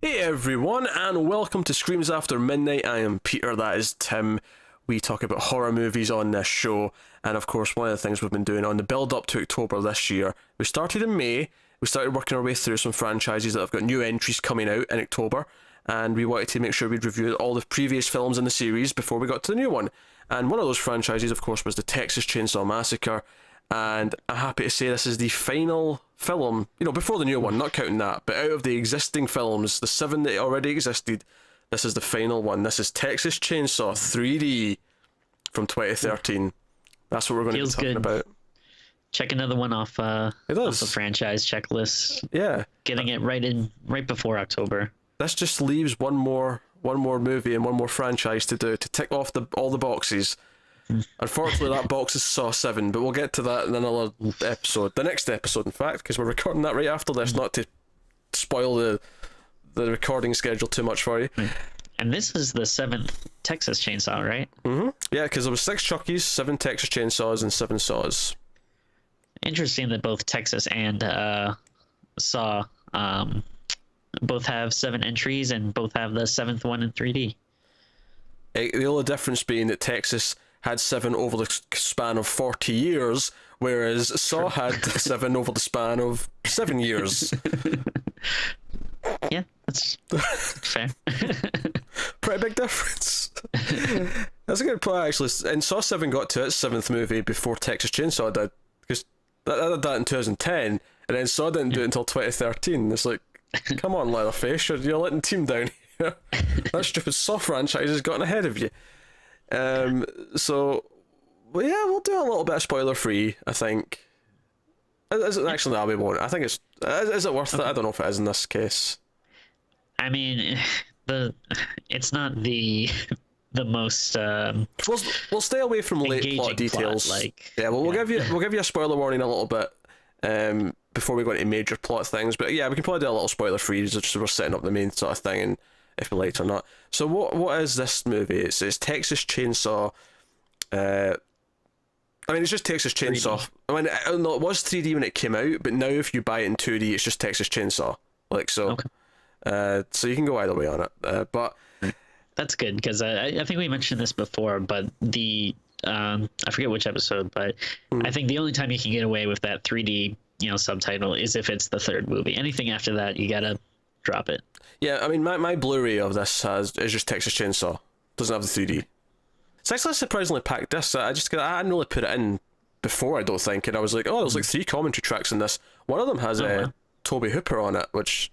Hey everyone, and welcome to Screams After Midnight. I am Peter, that is Tim. We talk about horror movies on this show, and of course one of the things we've been doing on the build up to October this year, we started in May, we started working our way through some franchises that have got new entries coming out in October, and we wanted to make sure we'd reviewed all the previous films in the series before we got to the new one. And one of those franchises, of course, was the Texas Chainsaw Massacre, and I'm happy to say this is the final film, before the new one, not counting that, but out of the existing films, the 7 that already existed, this is the final one. This is Texas Chainsaw 3D from 2013. That's what we're going to be talking about. Check another one off, It off does. the franchise checklist. Yeah. Getting it right before October. This just leaves one more movie and one more franchise to do, to tick off all the boxes. Unfortunately, that box is Saw 7, but we'll get to that in another episode. The next episode, in fact, because we're recording that right after this, not to spoil the recording schedule too much for you. And this is the 7th Texas Chainsaw, right? Mm-hmm. Yeah, because there was 6 Chuckies, 7 Texas Chainsaws, and 7 Saws. Interesting that both Texas and Saw both have 7 entries and both have the 7th one in 3D. The only difference being that Texas had 7 over the span of 40 years, whereas Saw had 7 over the span of 7 years. Yeah, that's fair. Pretty big difference. That's a good point, actually. And Saw 7 got to its 7th movie before Texas Chainsaw did, because that did that in 2010, and then Saw didn't do it until 2013. It's like, come on, Leatherface, you're letting the team down here. That stupid Saw franchise has gotten ahead of you. So, well, yeah, we'll do a little bit of spoiler free, I think. Is it actually? No, we won't. I think it's. Is it worth it? I don't know if it is in this case. I mean, it's not the most We'll stay away from late plot details. We'll give you a spoiler warning a little bit before we go into major plot things. But yeah, we can probably do a little spoiler free, just so we're setting up the main sort of thing, and if we like it or not. So what is this movie? It's Texas Chainsaw. I mean, it's just Texas Chainsaw. 3D. I mean, it was 3D when it came out, but now if you buy it in 2D, it's just Texas Chainsaw. Like, so. Okay. So you can go either way on it. But that's good, because I think we mentioned this before, but I forget which episode, but I think the only time you can get away with that 3D, subtitle is if it's the 3rd movie. Anything after that, you gotta drop it. Yeah, I mean, my Blu-ray of this is just Texas Chainsaw. Doesn't have the 3D. It's actually a surprisingly packed disc. I hadn't really put it in before, I don't think, and I was like, oh, there's like 3 commentary tracks in this. One of them has Toby Hooper on it, which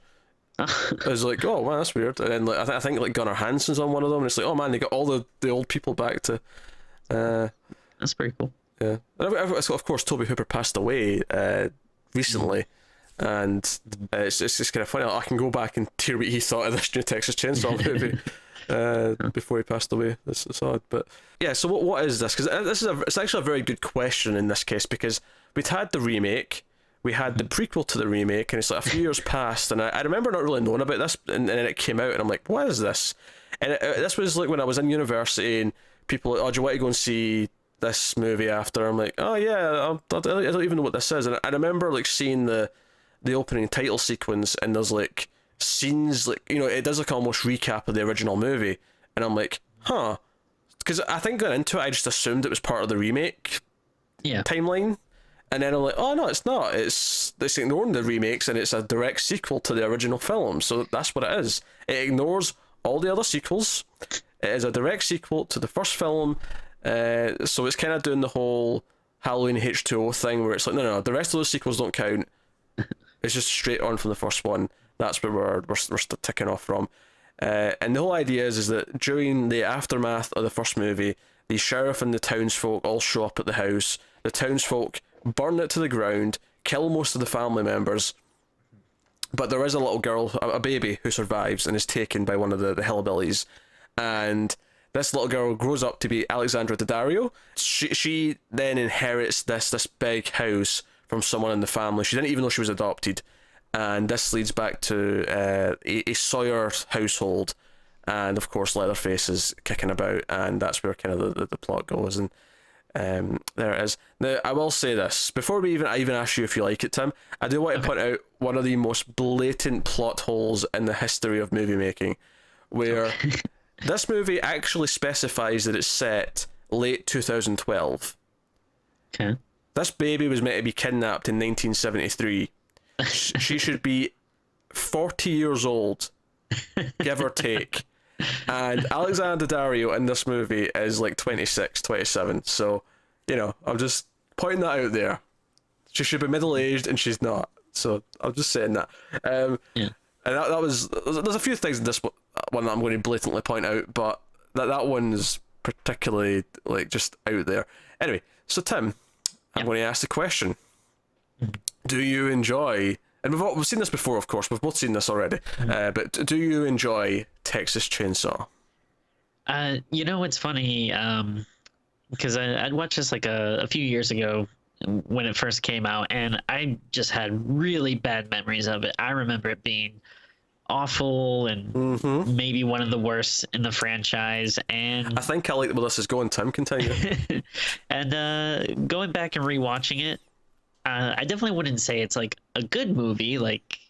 I was like, oh wow, that's weird. And then like, I think like Gunnar Hansen's on one of them, and it's like, oh man, they got all the old people back to. That's pretty cool. Yeah, and of course Toby Hooper passed away recently, and it's just kind of funny. I can go back and hear what he thought of this new Texas Chainsaw movie. Before he passed away. It's odd, but yeah. So what is this? Because it's actually a very good question in this case, because we'd had the remake, we had the prequel to the remake, and it's like a few years passed, and I remember not really knowing about this, and then it came out, and I'm like, what is this? And this was like when I was in university, and people were like, oh, do you want to go and see this movie after? I'm like, oh yeah, I don't even know what this is, and I remember like seeing the opening title sequence, and there's like scenes, like, it does like almost recap of the original movie, and I'm like, huh, because I think going into it I just assumed it was part of the remake timeline, and then I'm like, oh no, it's not, it's ignoring the remakes, and it's a direct sequel to the original film. So that's what it is. It ignores all the other sequels. It is a direct sequel to the first film, so it's kind of doing the whole Halloween H2O thing, where it's like, no, the rest of those sequels don't count. It's just straight on from the first one. That's where we're still ticking off from. And the whole idea is that during the aftermath of the first movie, the sheriff and the townsfolk all show up at the house. The townsfolk burn it to the ground, kill most of the family members, but there is a little girl, a baby, who survives and is taken by one of the hillbillies. And this little girl grows up to be Alexandra Daddario. She then inherits this big house from someone in the family. She didn't even know she was adopted. And this leads back to a Sawyer household, and of course Leatherface is kicking about, and that's where kind of the plot goes. And There it is. Now, I will say this before I even ask you if you like it, Tim. I do want to point out one of the most blatant plot holes in the history of movie making, where this movie actually specifies that it's set late 2012. Okay. This baby was meant to be kidnapped in 1973. She should be 40 years old, give or take. And Alexandra Daddario in this movie is like 26, 27. So, I'm just pointing that out there. She should be middle-aged and she's not. So, I'm just saying that. Yeah. And that was... There's a few things in this one that I'm going to blatantly point out, but that one's particularly, like, just out there. Anyway, so Tim, I'm going to ask the question. Do you enjoy... And we've seen this before, of course. We've both seen this already. But do you enjoy Texas Chainsaw? It's funny, because I'd watched this like a few years ago when it first came out, and I just had really bad memories of it. I remember it being awful and maybe one of the worst in the franchise. And I think I like where this is going. Tim, continue. And going back and rewatching it, I definitely wouldn't say it's like a good movie. Like,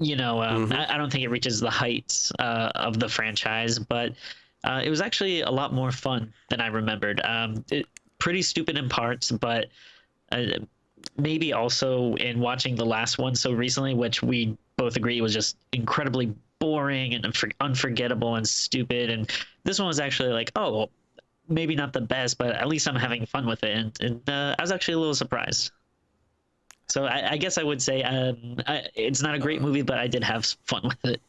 I don't think it reaches the heights of the franchise, but it was actually a lot more fun than I remembered. Pretty stupid in parts, but maybe also in watching the last one so recently, which we both agree was just incredibly boring and unforgettable and stupid. And this one was actually like, oh, maybe not the best, but at least I'm having fun with it. And I was actually a little surprised. So I guess I would say it's not a great movie, but I did have fun with it.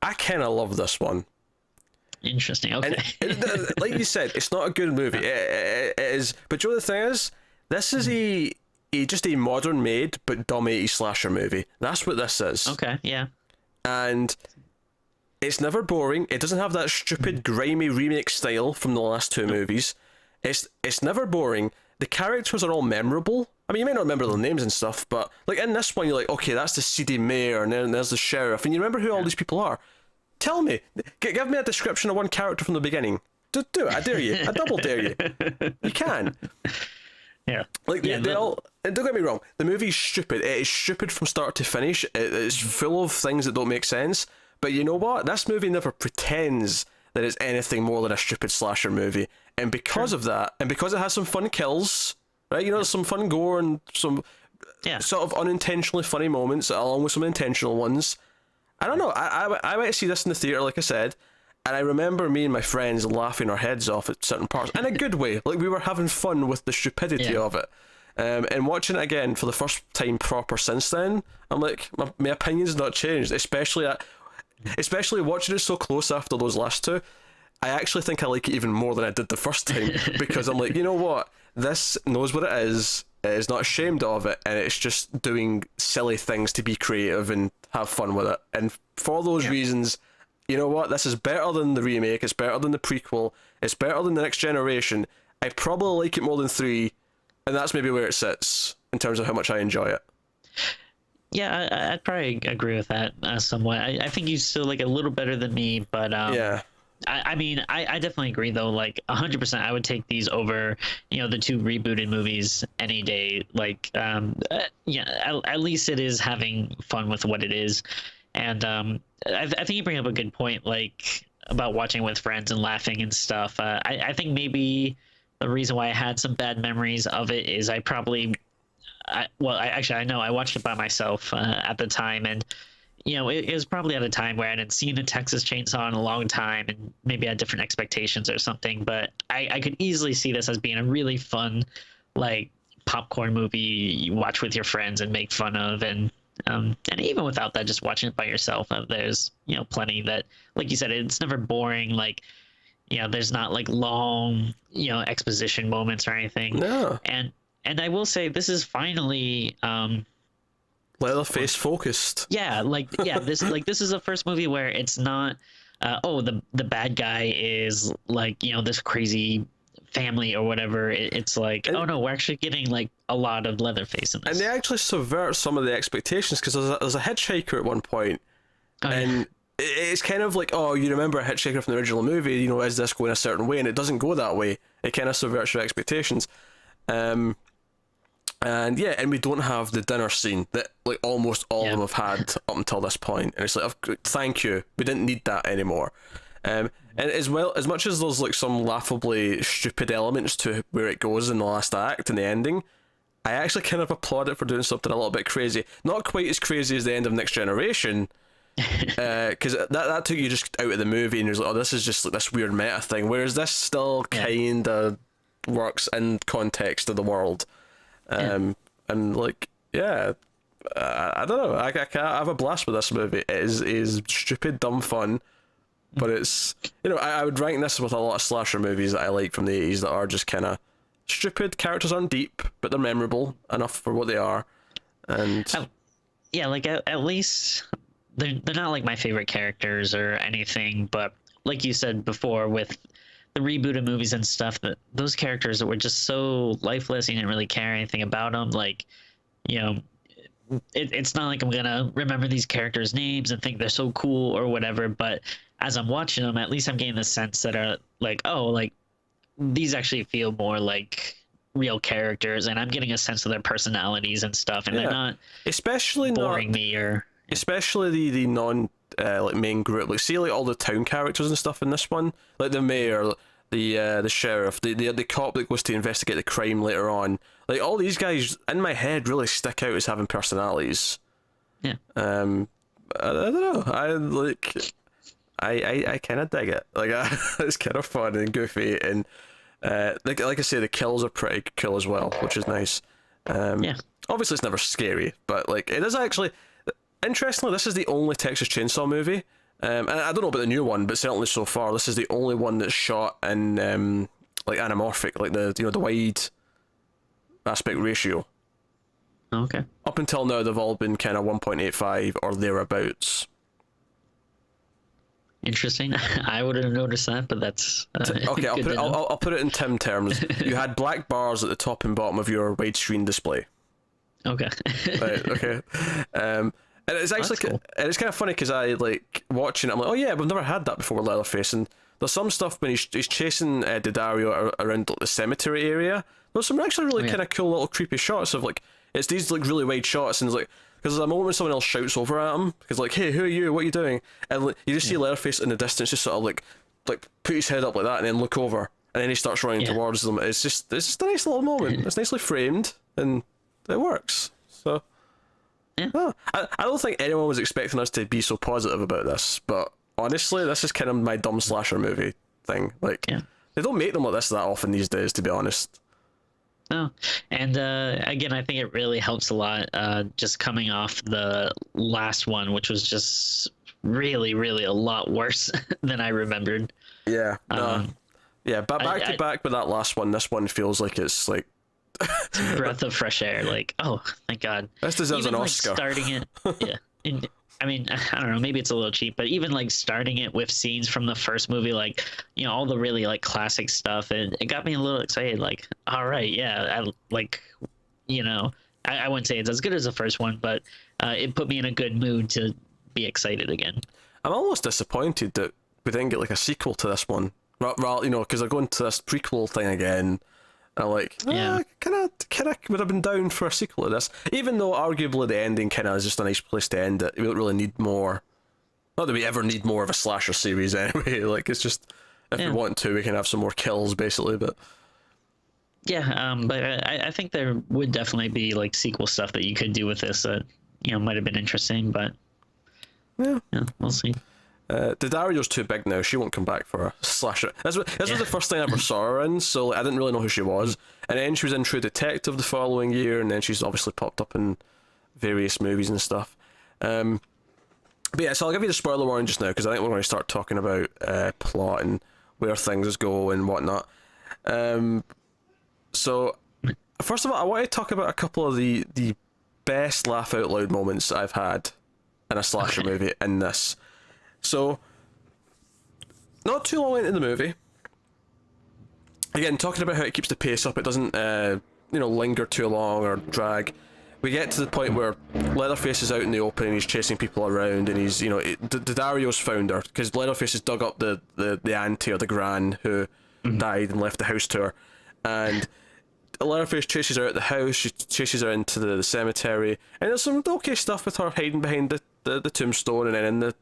I kind of love this one. Interesting. Okay. And, like you said, it's not a good movie. It is, but the thing is, this is just a modern made but dumb 80s slasher movie. That's what this is. Okay. Yeah. And it's never boring. It doesn't have that stupid grimy remake style from the last two movies. It's never boring. The characters are all memorable. I mean, you may not remember their names and stuff, but like in this one, you're like, okay, that's the seedy mayor, and then there's the sheriff, and you remember who all these people are. Tell me, give me a description of one character from the beginning. Do it, I dare you. I double dare you. You can. Yeah. Like they all. And don't get me wrong, the movie's stupid. It is stupid from start to finish. It is full of things that don't make sense. But you know what? This movie never pretends that it's anything more than a stupid slasher movie. And because of that, and because it has some fun kills, right? There's some fun gore and some sort of unintentionally funny moments, along with some intentional ones. I don't know. I went to see this in the theater, like I said, and I remember me and my friends laughing our heads off at certain parts in a good way. Like we were having fun with the stupidity of it. And watching it again for the first time proper since then, I'm like, my opinion's not changed. Especially watching it so close after those last two. I actually think I like it even more than I did the first time because I'm like, you know what? This knows what it is not ashamed of it, and it's just doing silly things to be creative and have fun with it. And for those reasons, you know what? This is better than the remake, it's better than the prequel, it's better than the Next Generation. I probably like it more than 3, and that's maybe where it sits in terms of how much I enjoy it. Yeah, I'd probably agree with that somewhat. I think you still like it a little better than me, but I mean, I definitely agree though. Like 100%, I would take these over, the 2 rebooted movies any day. Like, at least it is having fun with what it is, and I think you bring up a good point, like about watching with friends and laughing and stuff. I think maybe the reason why I had some bad memories of it is I know I watched it by myself at the time, and it was probably at a time where I hadn't seen a Texas Chainsaw in a long time and maybe had different expectations or something. But I could easily see this as being a really fun, like, popcorn movie you watch with your friends and make fun of. And even without that, just watching it by yourself, there's, plenty that, like you said, it's never boring. Like, there's not like long, exposition moments or anything. No. And I will say this is finally Leatherface focused. This is the first movie where it's not the bad guy is like this crazy family or whatever. It's like, oh no, we're actually getting like a lot of Leatherface in this. And they actually subvert some of the expectations because there's a hitchhiker at one point, and it's kind of like, oh, you remember a hitchhiker from the original movie, is this going a certain way? And it doesn't go that way. it kind of subverts your expectations. And yeah, and we don't have the dinner scene that like almost all of them have had up until this point, and it's like, thank you, we didn't need that anymore. And as well, as much as there's like some laughably stupid elements to where it goes in the last act and the ending, I actually kind of applaud it for doing something a little bit crazy. Not quite as crazy as the end of Next Generation, because that took you just out of the movie and you're like, oh, this is just like this weird meta thing, whereas this still kind of works in context of the world. And like, I don't know, I have a blast with this movie. It is stupid, dumb fun, but it's, you know, I would rank this with a lot of slasher movies that I like from the 80s that are just kind of stupid. Characters aren't deep, but they're memorable enough for what they are. And like at least they're not like my favorite characters or anything, but like you said before, with the reboot of movies and stuff, that those characters that were just so lifeless, you didn't really care anything about them. Like, you know, it's not like I'm gonna remember these characters' names and think they're so cool or whatever. But as I'm watching them, at least I'm getting the sense that are like, oh, like these actually feel more like real characters, and I'm getting a sense of their personalities and stuff, and they're not especially boring me or especially the non like main group, like see like all the town characters and stuff in this one, like the mayor, the sheriff, the cop that goes to investigate the crime later on. Like all these guys in my head really stick out as having personalities. I don't know, I kind of dig it. Like it's kind of fun and goofy, and like I say, the kills are pretty cool as well, which is nice. Obviously it's never scary, but like it is actually. Interestingly, this is the only Texas Chainsaw movie, and I don't know about the new one, but certainly so far, this is the only one that's shot in like anamorphic, like the wide aspect ratio. Okay. Up until now, they've all been kind of 1.85 or thereabouts. Interesting. I wouldn't have noticed that, but that's okay. I'll put it in Tim terms. You had black bars at the top and bottom of your widescreen display. Okay. Right. Okay. And it's actually cool. And it's kind of funny because I like watching it. I'm like, oh yeah, we've never had that before with Leatherface. And there's some stuff when he's chasing Daddario around like, the cemetery area. There's some actually really kind of cool little creepy shots of like it's these like really wide shots, and it's like because there's a moment when someone else shouts over at him because like, hey, who are you? What are you doing? And like, you just see Leatherface in the distance just sort of like put his head up like that and then look over, and then he starts running towards them. It's just a nice little moment. It's nicely framed and it works. So. Yeah. Oh, I don't think anyone was expecting us to be so positive about this, but honestly, this is kind of my dumb slasher movie thing. Like, they don't make them like this that often these days, to be honest. No, and again, I think it really helps a lot. Just coming off the last one, which was just really, really a lot worse than I remembered. Yeah. But back to back with that last one, this one feels like it's like. It's a breath of fresh air. Like, oh, thank God. This deserves an Oscar. Starting it, And, I mean, I don't know, maybe it's a little cheap, but even like starting it with scenes from the first movie, like, you know, all the really like classic stuff, it got me a little excited. Like, all right, I like, you know, I wouldn't say it's as good as the first one, but it put me in a good mood to be excited again. I'm almost disappointed that we didn't get like a sequel to this one. You know, because they're going to this prequel thing again. I'm like, kind of would have been down for a sequel to this, even though arguably the ending kind of is just a nice place to end it. We don't really need more. Not that we ever need more of a slasher series anyway. Like it's just if we want to, we can have some more kills basically. But but I think there would definitely be like sequel stuff that you could do with this that might have been interesting. But yeah, we'll see. Daddario's too big now. She won't come back for a slasher. This was the first thing I ever saw her in, so I didn't really know who she was. And then she was in True Detective the following year, and then she's obviously popped up in various movies and stuff. But yeah, so I'll give you the spoiler warning just now, because I think we're going to start talking about plot and where things go and whatnot. So, first of all, I want to talk about a couple of the best laugh out loud moments I've had in a slasher movie in this. So, not too long into the movie, again, talking about how it keeps the pace up, it doesn't, linger too long or drag. We get to the point where Leatherface is out in the open and he's chasing people around, and he's, Daddario's found her, because Leatherface has dug up the auntie or the gran who died and left the house to her, and Leatherface chases her out the house. She chases her into the cemetery, and there's some okay stuff with her hiding behind the tombstone, and then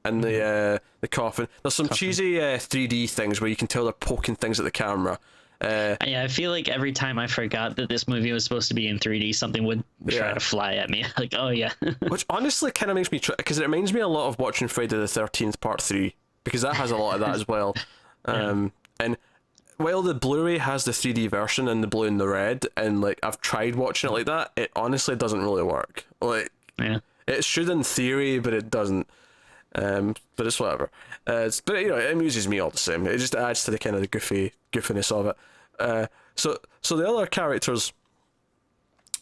in the coffin. There's some cheesy 3D things where you can tell they're poking things at the camera. Yeah, I feel like every time I forgot that this movie was supposed to be in 3D, something would try to fly at me. Like, oh yeah. Which honestly kind of makes me because it reminds me a lot of watching Friday the 13th Part 3, because that has a lot of that as well. And while the Blu-ray has the 3D version in the blue and the red, and like I've tried watching it like that, it honestly doesn't really work. Like, it should in theory, but it doesn't. But it's whatever. But you know, it amuses me all the same. It just adds to the kind of the goofiness of it. So the other characters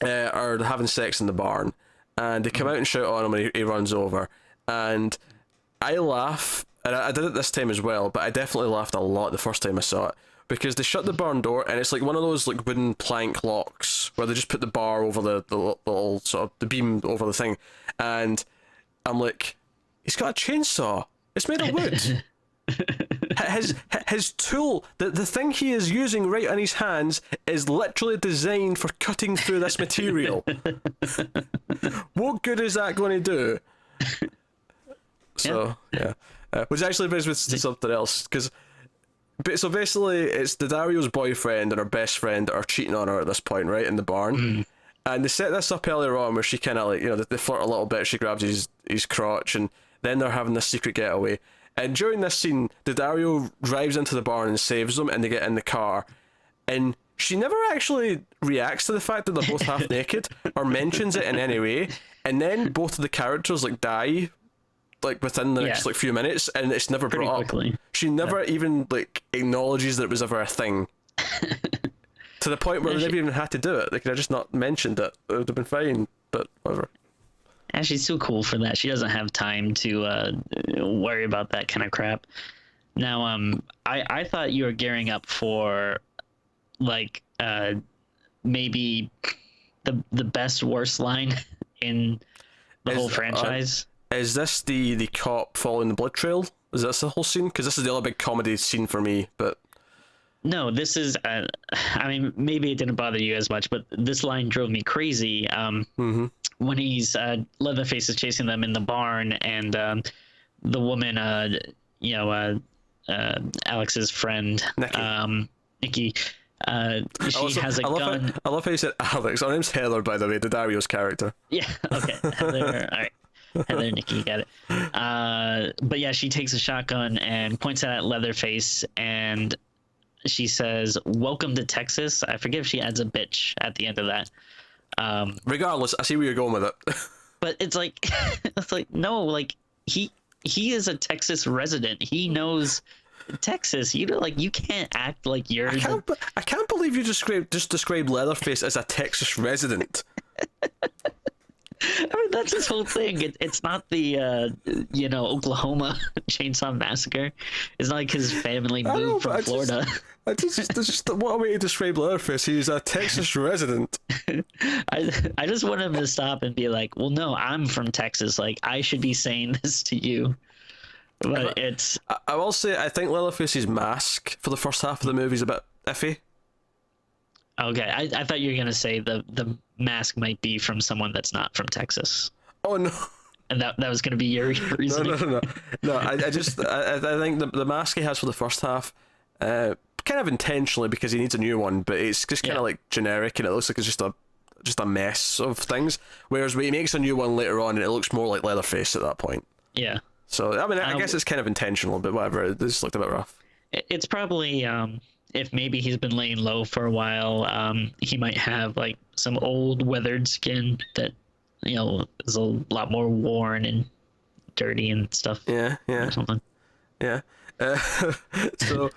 are having sex in the barn, and they come out and shout on him, and he runs over. And I laugh, and I did it this time as well, but I definitely laughed a lot the first time I saw it, because they shut the barn door, and it's like one of those like wooden plank locks where they just put the bar over the little sort of the beam over the thing, and I'm like, he's got a chainsaw. It's made of wood. His tool, the thing he is using right in his hands, is literally designed for cutting through this material. What good is that going to do? So which actually brings me to something else, because so basically it's Daddario's boyfriend and her best friend that are cheating on her at this point, right, in the barn. And they set this up earlier on where she kind of like, you know, they flirt a little bit. She grabs his crotch, and then they're having this secret getaway. And during this scene, Daddario drives into the barn and saves them, and they get in the car. And she never actually reacts to the fact that they're both half naked or mentions it in any way. And then both of the characters like die like within the next like few minutes, and it's never pretty brought quickly. up. She never even like acknowledges that it was ever a thing. To the point where they never even had to do it. They could have just not mentioned it. It would have been fine, but whatever. And she's too cool for that. She doesn't have time to worry about that kind of crap. Now, I thought you were gearing up for, like, maybe the best worst line in the whole franchise. Is this the cop following the blood trail? Is this the whole scene? Because this is the other big comedy scene for me, but... No, this is, I mean, maybe it didn't bother you as much, but this line drove me crazy. When he's, Leatherface is chasing them in the barn, and the woman, Alex's friend, Nikki, she has a gun. I love how you said Alex. Her name's Heather, by the way, Daddario's character. Yeah, okay. Heather, all right. Heather, Nikki, got it. But yeah, she takes a shotgun and points it at Leatherface, and she says, "Welcome to Texas." I forget if she adds a bitch at the end of that. Regardless, I see where you're going with it. But it's like, no, like he is a Texas resident. He knows Texas. You know, like you can't act like you're. I can't believe you just described Leatherface as a Texas resident. I mean, that's his whole thing. It's not the Oklahoma Chainsaw Massacre. It's not like his family moved from Florida. Just what a way to describe Leatherface. He's a Texas resident. I just want him to stop and be like, well, no, I'm from Texas. Like, I should be saying this to you. But it's... I will say, I think Leatherface's mask for the first half of the movie is a bit iffy. Okay, I thought you were going to say the mask might be from someone that's not from Texas. Oh, no. And that was going to be your reasoning? No, I think the mask he has for the first half, kind of intentionally because he needs a new one, but it's just kind of like generic, and it looks like it's just a mess of things. Whereas when he makes a new one later on, and it looks more like Leatherface at that point. Yeah. So, I mean, I guess it's kind of intentional, but whatever. It just looked a bit rough. It's probably... if maybe he's been laying low for a while, he might have like some old weathered skin that, you know, is a lot more worn and dirty and stuff. Yeah. Or something. Yeah. So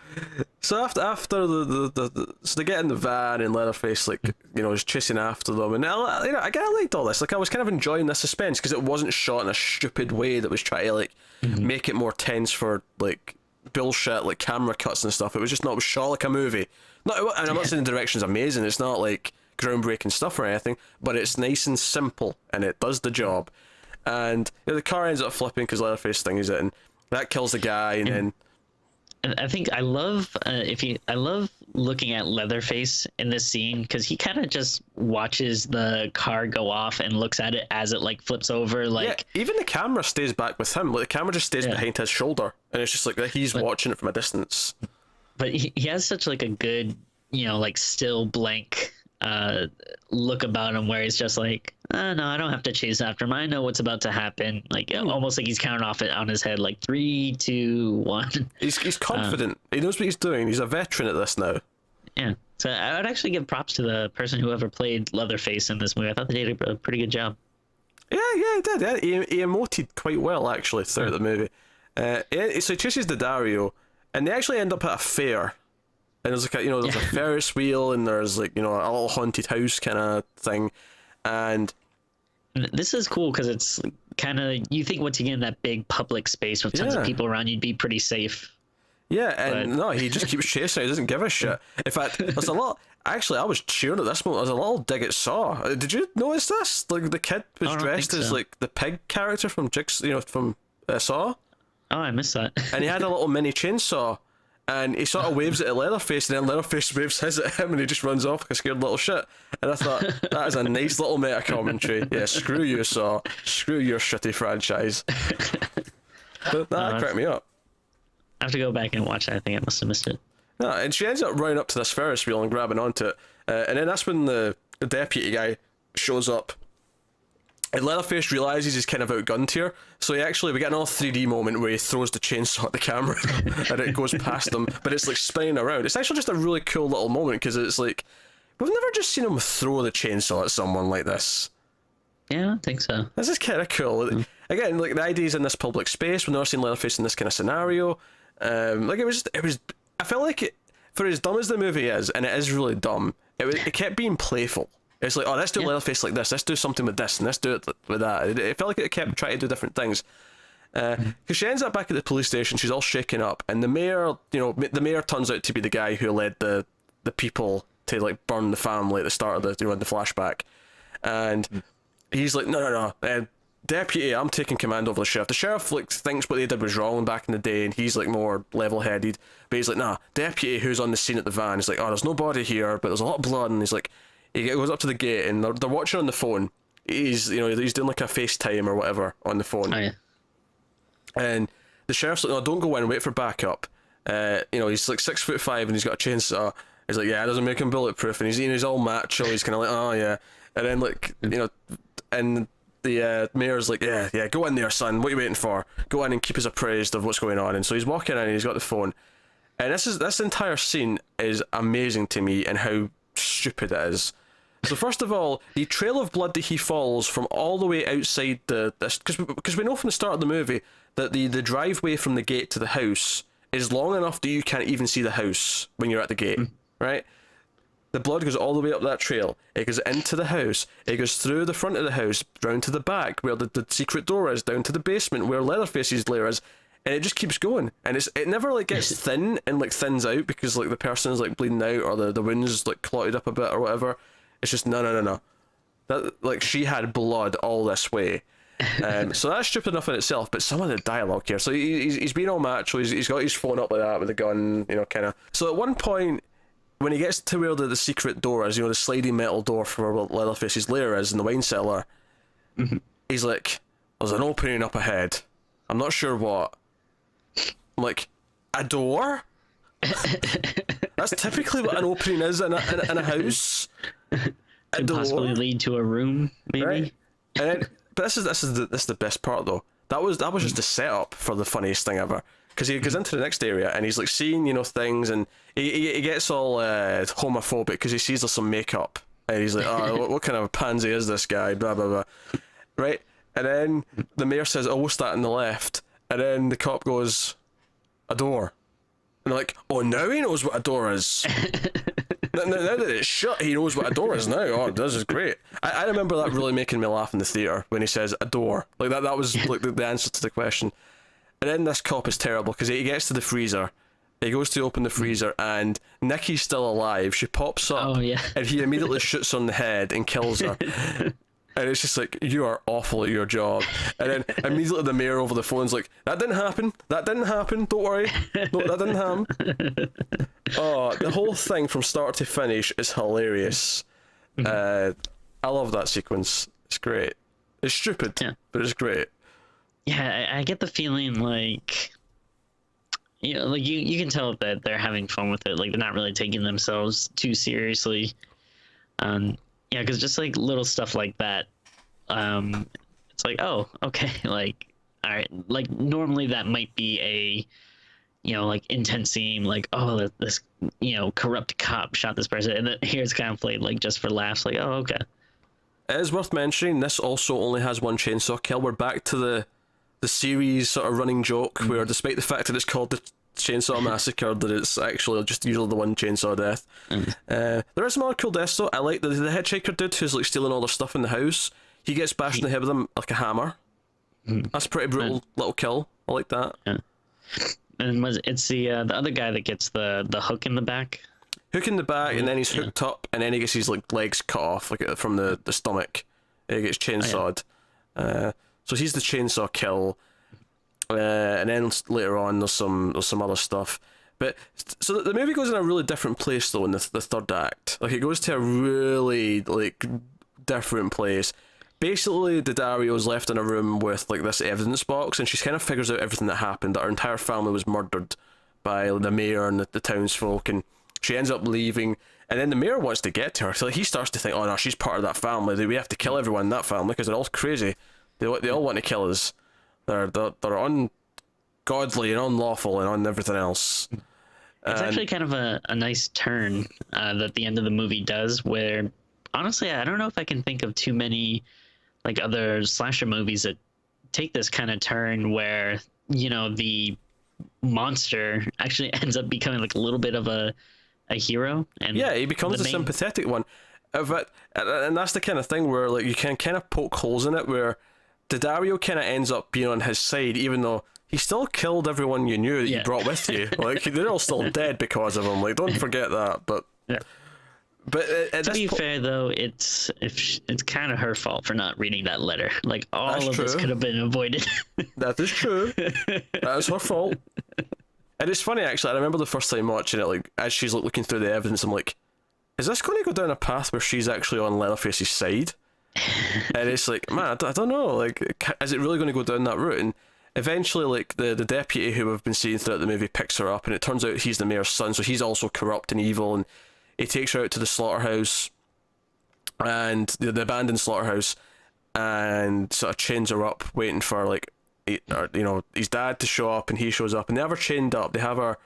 after the so they get in the van, and Leatherface is chasing after them, and I liked all this. Like, I was kind of enjoying the suspense because it wasn't shot in a stupid way that was trying to make it more tense for like bullshit like camera cuts and stuff. It was shot like a movie. And I'm not saying the direction's amazing. It's not like groundbreaking stuff or anything, but it's nice and simple, and it does the job. And the car ends up flipping because Leatherface thingies it, and that kills the guy, and then I think I love I love looking at Leatherface in this scene because he kind of just watches the car go off and looks at it as it like flips over. Like even the camera stays back with him. Like the camera just stays behind his shoulder, and it's just like he's watching it from a distance. But he has such like a good, like still blank look about him where he's just like, no, I don't have to chase after him. I know what's about to happen. Like almost like he's counting off it on his head, like 3, 2, 1. He's confident. He knows what he's doing. He's a veteran at this now. Yeah. So I would actually give props to the person whoever played Leatherface in this movie. I thought they did a pretty good job. Yeah, he did. Yeah. He emoted quite well actually throughout the movie. So he chases the Dario, and they actually end up at a fair. And there's like there's a Ferris wheel, and there's like a little haunted house kind of thing, and this is cool because it's kind of, you think once you get in that big public space with tons of people around, you'd be pretty safe. Yeah, and no, he just keeps chasing. He doesn't give a shit. In fact, there's a lot. Actually, I was cheering at this moment. There's a little dig at Saw. Did you notice this? Like the kid was dressed as like the pig character from from Saw. Oh, I missed that. And he had a little mini chainsaw. And he sort of waves it at Leatherface, and then Leatherface waves his at him, and he just runs off like a scared little shit. And I thought, that is a nice little meta commentary. Yeah, screw you, Saw. Screw your shitty franchise. That cracked me up. I have to go back and watch that. I think I must have missed it. No, and she ends up running up to this Ferris wheel and grabbing onto it. And then that's when the deputy guy shows up. And Leatherface realises he's kind of outgunned here, so we get another 3D moment where he throws the chainsaw at the camera and it goes past him, but it's like spinning around. It's actually just a really cool little moment because it's like, we've never just seen him throw the chainsaw at someone like this. Yeah, I think so. This is kind of cool. Again, like the idea's in this public space. We've never seen Leatherface in this kind of scenario. Like it was. I felt like it, for as dumb as the movie is, and it is really dumb, it kept being playful. It's like, let's do Leatherface like this, let's do something with this, and let's do it with that. It felt like it kept trying to do different things. Because she ends up back at the police station, she's all shaken up, and the mayor, the mayor turns out to be the guy who led the people to like burn the family at the start of the the flashback. And he's like, no, deputy, I'm taking command over the sheriff. The sheriff like thinks what they did was wrong back in the day, and he's like more level-headed. But he's like, nah, deputy, who's on the scene at the van, he's like, there's no body here, but there's a lot of blood, and he's like, he goes up to the gate, and they're watching on the phone. He's he's doing like a FaceTime or whatever on the phone. Oh yeah. And the sheriff's like, no, don't go in, wait for backup. He's like 6'5" and he's got a chainsaw. He's like, yeah, it doesn't make him bulletproof, and he's all macho. He's kind of like, oh yeah. And then like and the mayor's like, yeah, go in there, son. What are you waiting for? Go in and keep us appraised of what's going on. And so he's walking in, and he's got the phone. And this entire scene is amazing to me, and how stupid it is. So first of all, the trail of blood that he follows from all the way outside because we know from the start of the movie that the driveway from the gate to the house is long enough that you can't even see the house when you're at the gate, right? The blood goes all the way up that trail. It goes into the house. It goes through the front of the house, down to the back where the secret door is, down to the basement where Leatherface's lair is, and it just keeps going. And it never like gets thin and like thins out because like the person's like bleeding out or the wound's like clotted up a bit or whatever. It's just no. That like she had blood all this way. So that's stupid enough in itself, but some of the dialogue here. So he's being all macho. He's got his phone up like that with a gun, kind of. So at one point, when he gets to where the secret door is, the sliding metal door for where Leatherface's lair is in the wine cellar, he's like, there's an opening up ahead. I'm not sure what. I'm like, a door? That's typically what an opening is in a house. Could possibly lead to a room, maybe. Right? And then, but this is the best part though. That was just the setup for the funniest thing ever. Because he goes into the next area and he's like seeing things, and he gets all homophobic because he sees there's some makeup, and he's like, oh, what kind of a pansy is this guy? Blah blah blah. Right? And then the mayor says, oh, what's that on the left? And then the cop goes, a door. And they're like, oh, now he knows what a door is. now that it's shut, he knows what a door is now. Oh, this is great. I remember that really making me laugh in the theatre when he says a door. Like that was like the answer to the question. And then this cop is terrible because he gets to the freezer. He goes to open the freezer and Nikki's still alive. She pops up and he immediately shoots her in the head and kills her. And it's just like, you are awful at your job. And then immediately the mayor over the phone's like, that didn't happen, don't worry, no, that didn't happen. Oh, the whole thing from start to finish is hilarious. I love that sequence. It's great. It's stupid, but it's great. Yeah, I get the feeling like, you know, like you can tell that they're having fun with it. Like they're not really taking themselves too seriously. Yeah, because just like little stuff like that, it's like, oh, okay, like, all right, like normally that might be a, you know, like intense scene, like, oh, this, you know, corrupt cop shot this person, and then here it's kind of played like just for laughs, like, oh, okay. It is worth mentioning, this also only has one chainsaw kill. We're back to the series sort of running joke where, despite the fact that it's called the Chainsaw Massacre, that it's actually just usually the one chainsaw death. There are some other cool deaths though. I like the hitchhiker dude who's like stealing all their stuff in the house. He gets bashed in the head with him like a hammer. That's a pretty brutal little kill. I like that. Yeah. And it's the other guy that gets the hook in the back. Hook in the back, and then he's hooked up, and then he gets his like legs cut off like from the stomach. He gets chainsawed. So he's the chainsaw kill. And then later on there's some other stuff, but so the movie goes in a really different place though in the third act. Like it goes to a really like different place. Basically, Daddario's left in a room with like this evidence box, and she kind of figures out everything that happened, that her entire family was murdered by the mayor and the townsfolk, and she ends up leaving. And then the mayor wants to get to her, so like, he starts to think, oh no, she's part of that family, we have to kill everyone in that family because they're all crazy, they all want to kill us. They're ungodly and unlawful and on everything else. It's actually kind of a nice turn that the end of the movie does, where honestly I don't know if I can think of too many like other slasher movies that take this kind of turn where, you know, the monster actually ends up becoming like a little bit of a hero. And yeah, he becomes a sympathetic one. And that's the kind of thing where like you can kind of poke holes in it, where Daddario kind of ends up being on his side, even though he still killed everyone you knew that you brought with you. Like they're all still dead because of him. Like don't forget that. But to be fair though, it's kind of her fault for not reading that letter. Like all of this could have been avoided. That is true. That is her fault. And it's funny actually. I remember the first time watching it, like as she's like looking through the evidence, I'm like, is this going to go down a path where she's actually on Leatherface's side? And it's like, man, I don't know, like, is it really going to go down that route? And eventually, like, the deputy who we've been seeing throughout the movie picks her up, and it turns out he's the mayor's son, so he's also corrupt and evil, and he takes her out to the slaughterhouse, and the abandoned slaughterhouse, and sort of chains her up, waiting for, like, you know, his dad to show up, and he shows up, and they have her chained up. They have her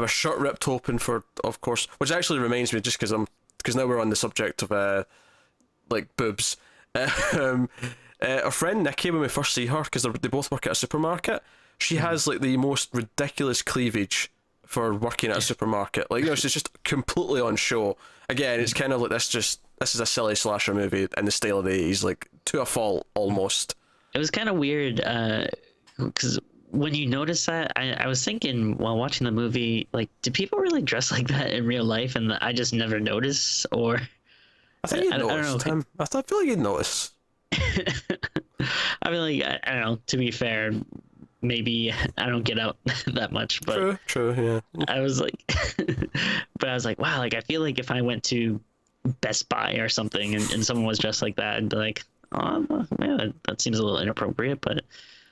shirt ripped open for, of course, which actually reminds me, just because now we're on the subject of, like boobs. Our friend Nikki, when we first see her, because they both work at a supermarket, she has like the most ridiculous cleavage for working at a supermarket. Like, you know, she's just completely on show. Again, it's kind of like this is a silly slasher movie in the style of the 80s, like to a fault almost. It was kind of weird because when you notice that, I was thinking while watching the movie, like, do people really dress like that in real life? And I just never notice, or I think you'd notice, Tim. I feel like you'd notice. I mean, like, I don't know. To be fair, maybe I don't get out that much, but true, yeah. I was like, but I was like, wow, like I feel like if I went to Best Buy or something and someone was dressed like that, I'd be like, oh man, that seems a little inappropriate, but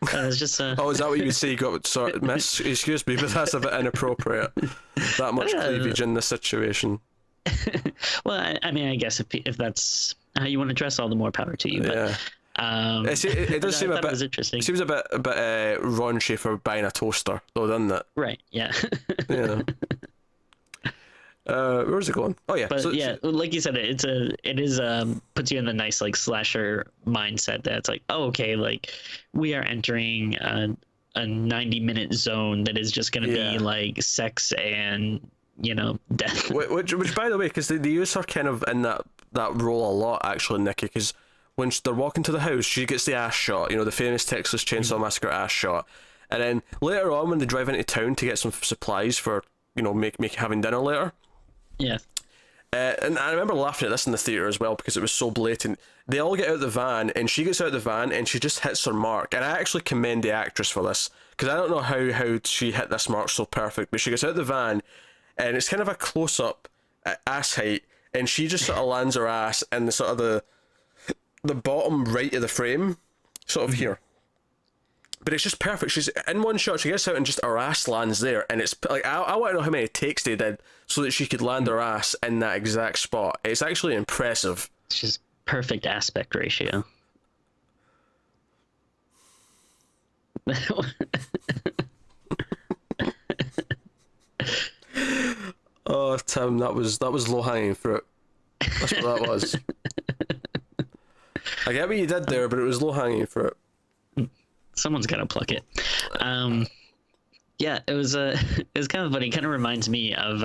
it's just. Oh, is that what you would say? You got sorry, miss? Excuse me, but that's a bit inappropriate. That much cleavage in this situation. Well, I mean, I guess if that's how you want to dress, all the more power to you. But, yeah. It does seem a bit interesting. It seems a bit raunchy for buying a toaster, though, doesn't it? Right. Yeah. Yeah. Where's it going? Oh yeah. But like you said, it is puts you in the nice like slasher mindset that's like, oh okay, like we are entering a 90-minute zone that is just gonna be like sex and, you know, death. Which by the way, because they use her kind of in that role a lot, actually, Nikki, because when they're walking to the house, she gets the ass shot, you know, the famous Texas Chainsaw Massacre ass shot, and then later on when they drive into town to get some supplies for, you know, having dinner later, And I remember laughing at this in the theatre as well because it was so blatant. They all get out of the van, and she gets out of the van, and she just hits her mark. And I actually commend the actress for this, because I don't know how she hit this mark so perfect, but she gets out of the van, and it's kind of a close-up at ass height, and she just sort of lands her ass in the sort of the bottom right of the frame, sort of here. But it's just perfect. She's in one shot, she gets out and just her ass lands there, and it's like I want to know how many takes they did so that she could land her ass in that exact spot. It's actually impressive. It's just perfect aspect ratio. Oh, Tim, that was low hanging fruit. That's what that was. I get what you did there, but it was low hanging fruit. Someone's gotta pluck it. Yeah, it was kind of funny. It kind of reminds me of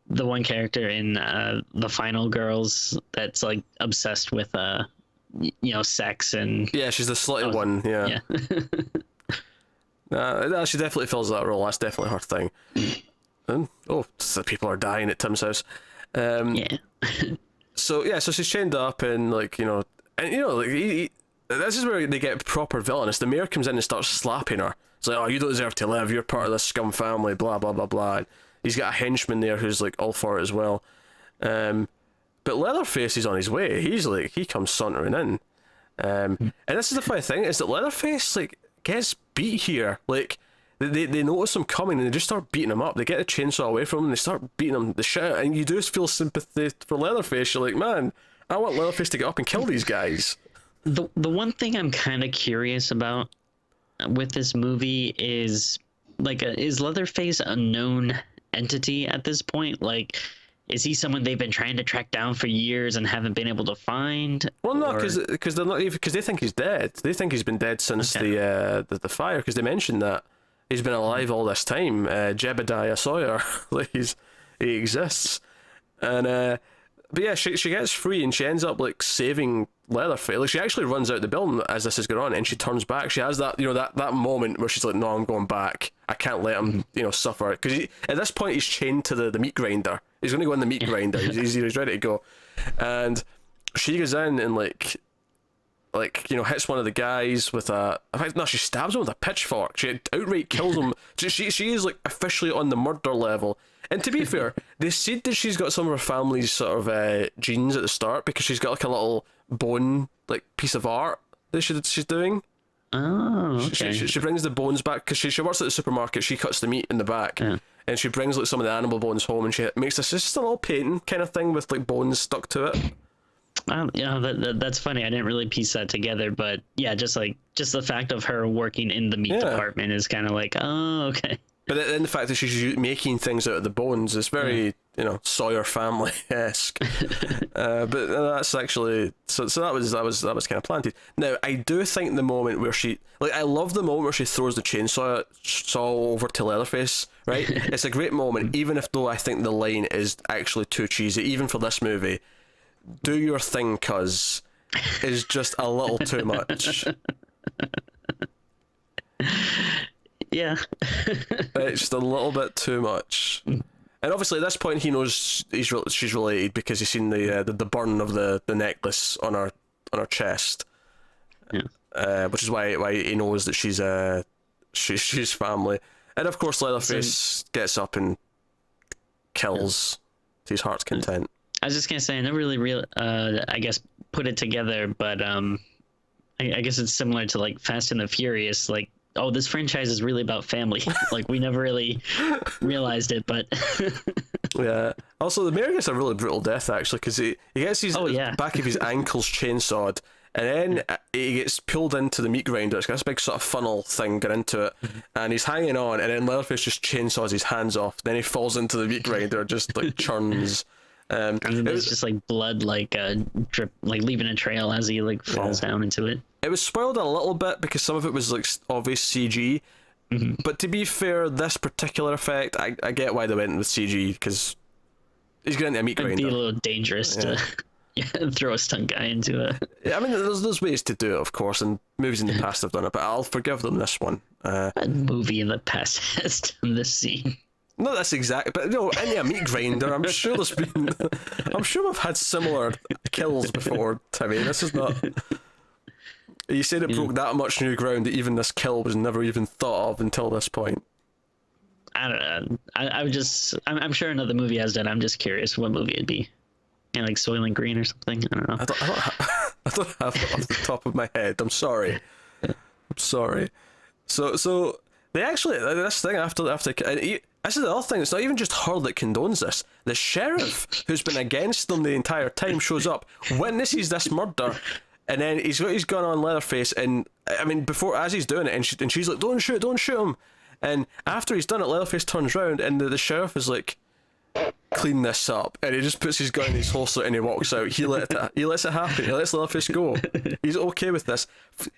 the one character in the Final Girls that's like obsessed with sex and yeah, she's the slutty one. Yeah. No, she definitely fills that role. That's definitely her thing. And so people are dying at Tim's house. Yeah. So she's chained up and this is where they get proper villainous. The mayor comes in and starts slapping her. It's like, oh, you don't deserve to live. You're part of this scum family. Blah blah blah blah. And he's got a henchman there who's like all for it as well. But Leatherface is on his way. He comes sauntering in. And this is the funny thing is that Leatherface gets beat here. Like they notice him coming and they just start beating him up. They get the chainsaw away from him and they start beating him the shit out. And you do feel sympathy for Leatherface. You're like, man, I want Leatherface to get up and kill these guys. The one thing I'm kind of curious about with this movie is is Leatherface a known entity at this point? Like, is he someone they've been trying to track down for years and haven't been able to find? Well, no, because they're not even, because they think he's dead. They think he's been dead since the fire, because they mentioned that he's been alive all this time. Jebediah Sawyer, he exists, and but yeah, she gets free and she ends up saving Leatherface. Like, she actually runs out the building as this is going on, and she turns back. She has that that moment where she's like, no, I'm going back. I can't let him suffer, because at this point he's chained to the meat grinder. He's going to go in the meat grinder. He's ready to go, and she goes in and hits one of the guys with she stabs him with a pitchfork. She outright kills him. She is officially on the murder level. And to be fair, they said that she's got some of her family's sort of genes at the start, because she's got a little bone piece of art that she's doing. Oh, okay. She brings the bones back because she works at the supermarket. She cuts the meat in the back, and she brings some of the animal bones home, and she makes this just a little painting kind of thing with bones stuck to it. That's funny. I didn't really piece that together, but yeah, just the fact of her working in the meat department is kind of oh, okay. But then the fact that she's making things out of the bones is very, Sawyer family-esque. But that's actually so that was kind of planted. Now, I do think the moment where I love the moment where she throws the chainsaw over to Leatherface. Right, it's a great moment, even though I think the line is actually too cheesy, even for this movie. Do your thing, cuz, is just a little too much. Yeah. It's just a little bit too much. And obviously at this point he knows she's related, because he's seen the burn of the necklace on her chest. Yeah. Which is why he knows that she's family. And of course Leatherface gets up and kills to his heart's content. I was just gonna say, I never really I guess put it together, but I guess it's similar to Fast and the Furious. Oh, this franchise is really about family. We never really realized it, but yeah. Also, the mayor gets a really brutal death, actually, because he gets his back of his ankles chainsawed, and then he gets pulled into the meat grinder. It's got this big sort of funnel thing going into it, and he's hanging on, and then Leatherface just chainsaws his hands off. Then he falls into the meat grinder, just churns. And there's just blood drip, leaving a trail as he falls down into it. It was spoiled a little bit because some of it was obvious CG, but to be fair, this particular effect, I get why they went with CG, because he's getting into a meat grinder. It'd be a little dangerous to throw a stunt guy into it. Yeah, I mean, there's ways to do it, of course, and movies in the past have done it, but I'll forgive them this one. A movie in the past has done this scene. not this exact, but any a meat grinder. I'm sure there's been. I'm sure we've had similar kills before, Timmy. This is not. You said it broke that much new ground that even this kill was never even thought of until this point. I don't know. I'm sure another movie has done. I'm just curious what movie it'd be. Like Soylent Green or something. I don't know. I don't have it off the top of my head. I'm sorry. I'm sorry. So they actually, this thing after this is the other thing. It's not even just her that condones this. The sheriff, who's been against them the entire time, shows up, witnesses this murder, and then he's got his gun on Leatherface. And I mean, before as he's doing it, and she's like, "Don't shoot him." And after he's done it, Leatherface turns round, and the sheriff is like, "Clean this up," and he just puts his gun in his holster and he walks out. He lets it happen. He lets Leatherface go. He's okay with this,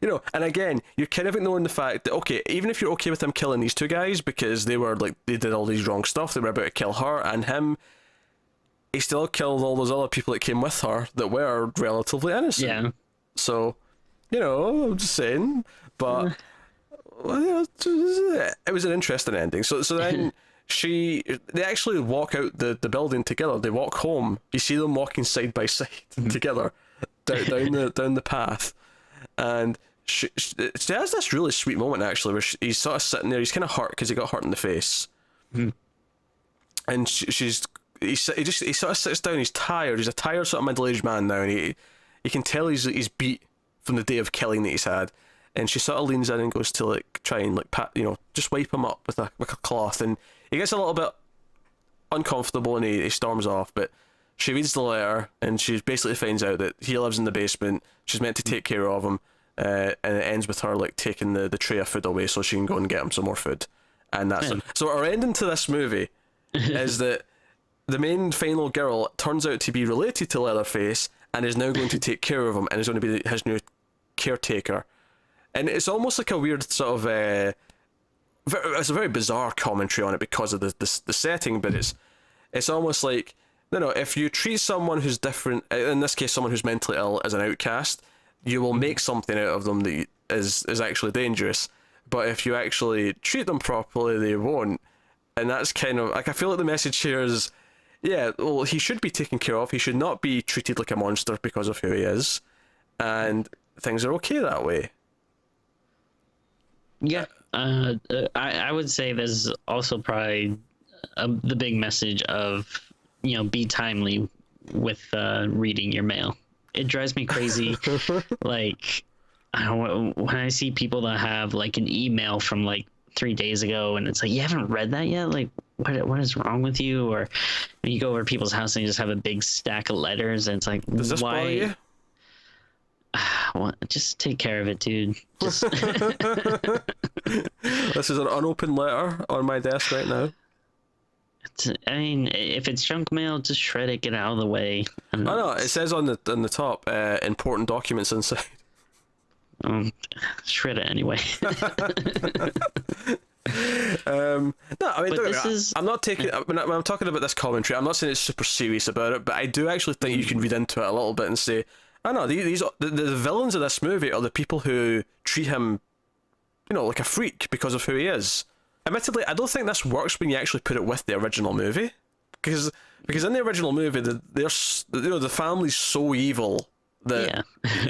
And again, you're kind of ignoring the fact that even if you're okay with him killing these two guys because they did all these wrong stuff, they were about to kill her and him, he still killed all those other people that came with her that were relatively innocent. Yeah. So, I'm just saying, but it was an interesting ending. So then. They actually walk out the building together. They walk home. You see them walking side by side together down the path, and she has this really sweet moment actually where he's sort of sitting there. He's kind of hurt because he got hurt in the face, and he sort of sits down. He's tired. He's a tired sort of middle-aged man now, and you can tell he's beat from the day of killing that he's had. And she sort of leans in and goes to like try and like pat, just wipe him up with a cloth, and he gets a little bit uncomfortable and he storms off. But she reads the letter and she basically finds out that he lives in the basement. She's meant to take care of him, and it ends with her like taking the tray of food away so she can go and get him some more food. And that's it. So our ending to this movie is that the main final girl turns out to be related to Leatherface and is now going to take care of him and is going to be his new caretaker. And it's almost like a weird sort of it's a very bizarre commentary on it because of the setting, but it's almost like, if you treat someone who's different, in this case someone who's mentally ill, as an outcast, you will make something out of them that is actually dangerous. But if you actually treat them properly, they won't. And that's kind of like, I feel like the message here is, he should be taken care of. He should not be treated like a monster because of who he is, and things are okay that way. Yeah, I would say there's also probably the big message of, be timely with reading your mail. It drives me crazy. Like, I don't know, when I see people that have like an email from like 3 days ago and it's like, you haven't read that yet? Like, what is wrong with you? Or you go over to people's house and you just have a big stack of letters and it's like, does this bother you? Well, just take care of it, dude. Just... This is an unopened letter on my desk right now. I mean, if it's junk mail, just shred it, get it out of the way. Oh no, it says on the top, important documents inside. Shred it anyway. No, I mean, I'm not taking. When I'm talking about this commentary, I'm not saying it's super serious about it, but I do actually think you can read into it a little bit and say, I know the villains of this movie are the people who treat him, like a freak because of who he is. Admittedly, I don't think this works when you actually put it with the original movie, because in the original movie, the family's so evil that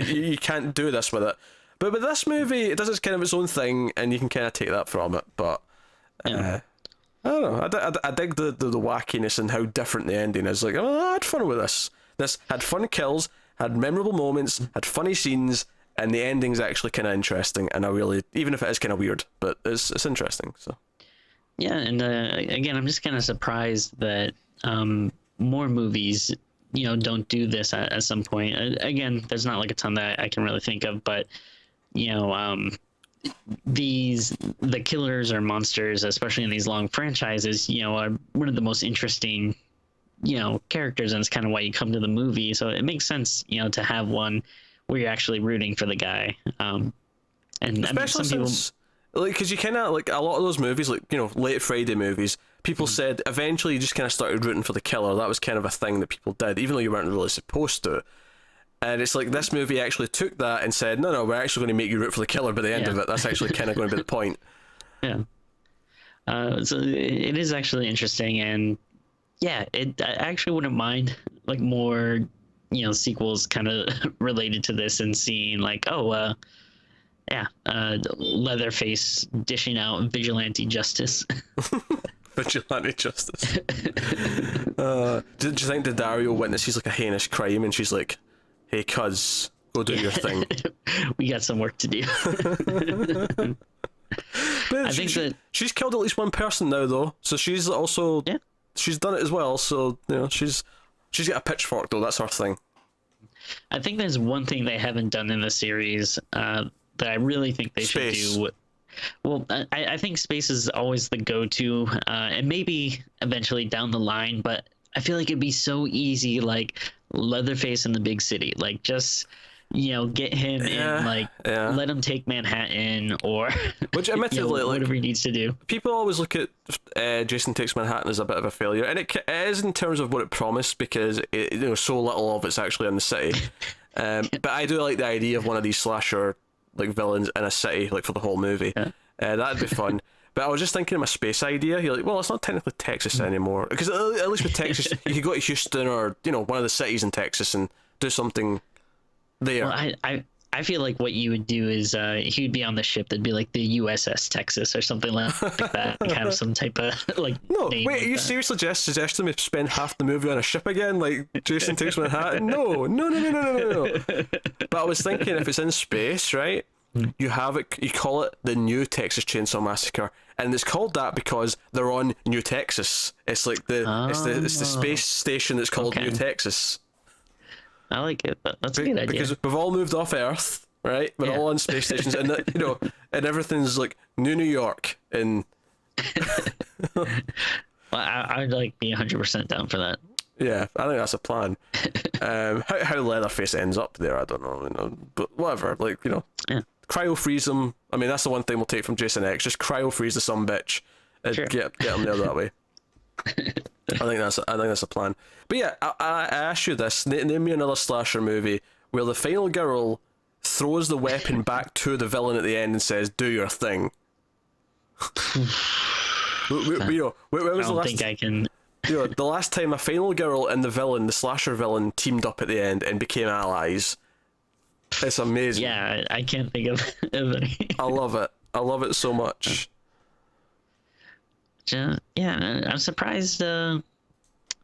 you can't do this with it. But with this movie, it does kind of its own thing, and you can kind of take that from it. But I don't know. I dig the wackiness and how different the ending is. Like, I had fun with this. This had fun kills, had memorable moments, had funny scenes, and the ending's actually kind of interesting. And I really, even if it is kind of weird, but it's interesting. So yeah, and again, I'm just kind of surprised that more movies, don't do this at some point. Again, there's not like a ton that I can really think of, but the killers or monsters, especially in these long franchises, are one of the most interesting characters, and it's kind of why you come to the movie. So it makes sense to have one where you're actually rooting for the guy, and especially since because you kind of like a lot of those movies, like late Friday movies, people said eventually you just kind of started rooting for the killer. That was kind of a thing that people did, even though you weren't really supposed to. And it's like this movie actually took that and said, no, we're actually going to make you root for the killer by the end of it. That's actually kind of going to be the point. Yeah. So it is actually interesting, and yeah, I actually wouldn't mind like more, sequels kind of related to this, and seeing like, oh, yeah, Leatherface dishing out vigilante justice. Vigilante justice. Do you think the Dario witnesses like a heinous crime and she's like, hey cuz, go do your thing? We got some work to do. But I think that she's killed at least one person now though, so she's also she's done it as well, so she's got a pitchfork though, that's her thing. I think there's one thing they haven't done in the series that I really think they should do. Well, I think space is always the go-to, and maybe eventually down the line, but I feel like it'd be so easy, like Leatherface in the big city, like just get him in, like let him take Manhattan, or which admittedly whatever he needs to do. People always look at Jason Takes Manhattan as a bit of a failure, and it is in terms of what it promised, because so little of it's actually in the city. But I do like the idea of one of these slasher like villains in a city, like for the whole movie. That'd be fun. But I was just thinking of a space idea. You're like, well, it's not technically Texas anymore, because at least with Texas you could go to Houston or one of the cities in Texas and do something there. Well, I feel like what you would do is he would be on the ship that'd be like the USS Texas or something like that, like have some type of like no name wait, like are you that. seriously just suggesting we spend half the movie on a ship again, like Jason Takes Manhattan? No. But I was thinking, if it's in space, right, you call it the New Texas Chainsaw Massacre, and it's called that because they're on New Texas. It's like it's the space station that's called New Texas. I like it. That's a good idea. Because we've all moved off Earth, right? We're all on space stations, and and everything's like New York. And well, I'd like be 100% down for that. Yeah, I think that's a plan. How Leatherface ends up there, I don't know, but whatever. Like cryo freeze him. I mean, that's the one thing we'll take from Jason X. Just cryo freeze the sumbitch and get him there that way. I think that's a plan. But yeah, I ask you this: name me another slasher movie where the final girl throws the weapon back to the villain at the end and says, "Do your thing." When was the last? Think I can. The last time a final girl and the slasher villain, teamed up at the end and became allies. It's amazing. Yeah, I can't think of any. I love it. I love it so much. Yeah, I'm surprised that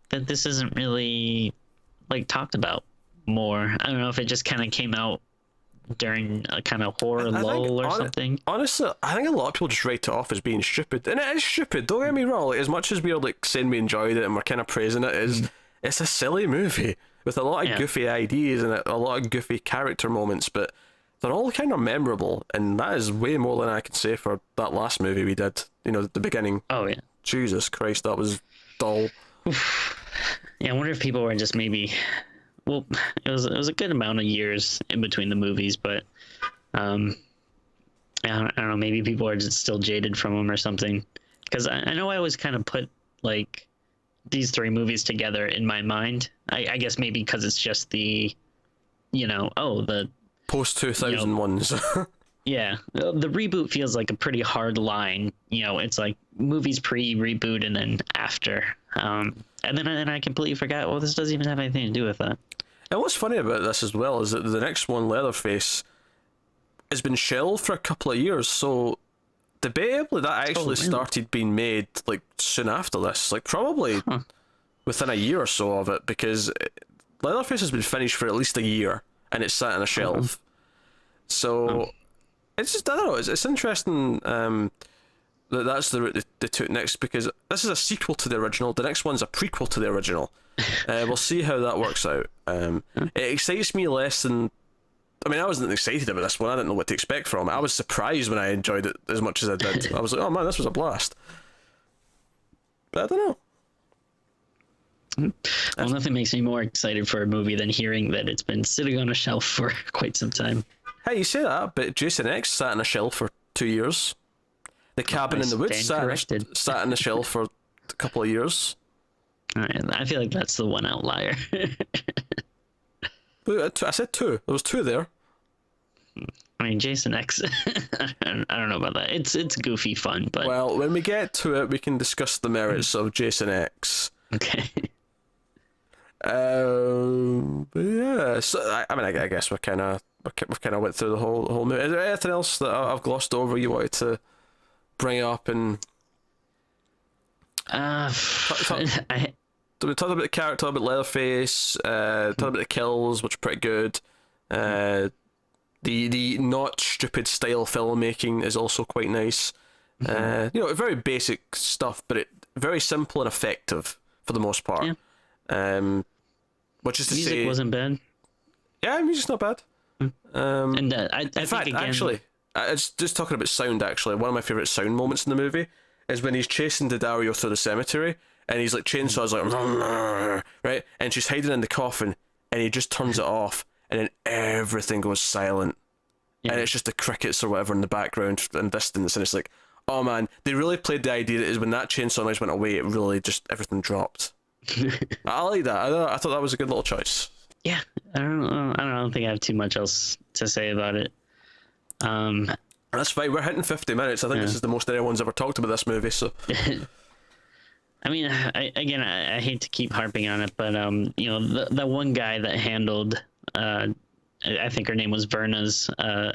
this isn't really like talked about more. I don't know if it just kind of came out during a kind of horror lull or something. Honestly, I think a lot of people just write it off as being stupid, and it is stupid. Don't get me wrong. Like, as much as we're like saying we enjoyed it and we're kind of praising it, it's a silly movie with a lot of goofy ideas and a lot of goofy character moments, but they're all kind of memorable, and that is way more than I can say for that last movie we did. The beginning. Oh yeah. Jesus Christ, that was dull. Yeah, I wonder if people were just maybe. Well, it was a good amount of years in between the movies, but I don't know. Maybe people are just still jaded from them or something. Because I know I always kind of put like these three movies together in my mind. I guess maybe because it's just the, the post 2000 ones. Yeah, the reboot feels like a pretty hard line. It's like movies pre-reboot and then after. And then I completely forgot, well, this doesn't even have anything to do with that. And what's funny about this as well is that the next one, Leatherface, has been shelved for a couple of years, so debatably that actually started being made like soon after this, like probably within a year or so of it, because Leatherface has been finished for at least a year and it's sat on a shelf. So it's just, I don't know, it's interesting that's the route they took next, because this is a sequel to the original. The next one's a prequel to the original. We'll see how that works out. It excites me less than... I mean, I wasn't excited about this one. I didn't know what to expect from it. I was surprised when I enjoyed it as much as I did. I was like, oh man, this was a blast. But I don't know. Well, nothing makes me more excited for a movie than hearing that it's been sitting on a shelf for quite some time. Hey, you say that, but Jason X sat on a shelf for 2 years. The Cabin in the Woods sat on the shelf for a couple of years. I feel like that's the one outlier. I said 2. There was 2 there. I mean, Jason X. I don't know about that. It's goofy fun, but Well, when we get to it, we can discuss the merits of Jason X. okay. But yeah, so I mean, I guess we've kind of went through the whole movie. Is there anything else that I've glossed over you wanted to bring up? And we talked about the character, talked about Leatherface, talked about the kills, which are pretty good. The not stupid style filmmaking is also quite nice. Very basic stuff, but it very simple and effective for the most part. Yeah. Which is to music say, wasn't bad. Yeah, music's not bad. And I in think fact, again, actually, it's just talking about sound. Actually, one of my favorite sound moments in the movie is when he's chasing Daddario through the cemetery, and he's like chainsaws like right, and she's hiding in the coffin, and he just turns it off, and then everything goes silent, and it's just the crickets or whatever in the background and distance, and it's like, oh man, they really played the idea that is when that chainsaw noise went away, it really just everything dropped. I like that. I thought that was a good little choice. Yeah, I don't think I have too much else to say about it. That's fine. We're hitting 50 minutes. I think this is the most anyone's ever talked about this movie. So, I mean, I hate to keep harping on it, but the one guy that handled, I think her name was Verna's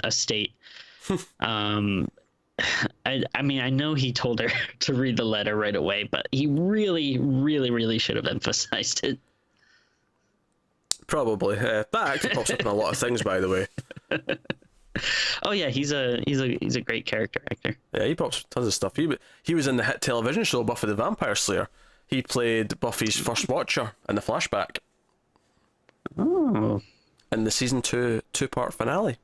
estate. I mean, I know he told her to read the letter right away, but he really, really, really should have emphasized it. Probably. That actor pops up in a lot of things, by the way. Oh yeah, he's a great character actor. Yeah, he pops tons of stuff. He was in the hit television show Buffy the Vampire Slayer. He played Buffy's first watcher in the flashback. Oh. In the season 2 two-part finale.